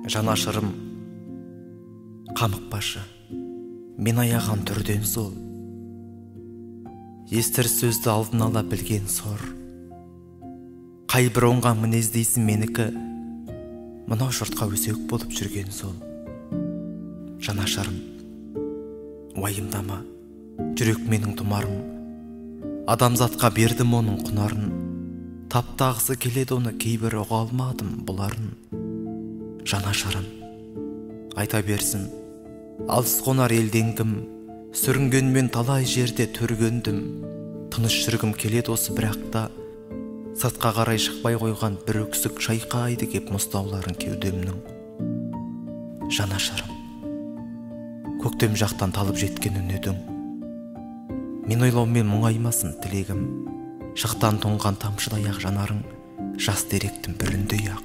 Жанашырым, қамықпашы, мен аяған түрден сол. Естір сөзді алдын ала білген сор. Қайбір оңған мінездейсін менікі, мынау жұртқа өсек болып жүрген сол. Жанашырым, уайымдама, жүрек менің тұмарым. Адамзатқа бердім оның құнарын, таптағысы келеді оны кейбір ұға алмадым бұларын. Жанашырым, айта берсін, алыс қонар елден кім, сүрінгенмен талай жерде түргендім. Тыныш жүргім келеді осы бірақта, сыртқа қарай шықпай қойған бір өксік шайқайды кеп мұстауларын кеудемнің. Жанашырым, көктем жақтан талып жеткен үнедің, мен ойлаумен мұңаймасын тілегім, шықтан тоңған тамшыдай ақ жанарың, жас теректің біріндей ақ.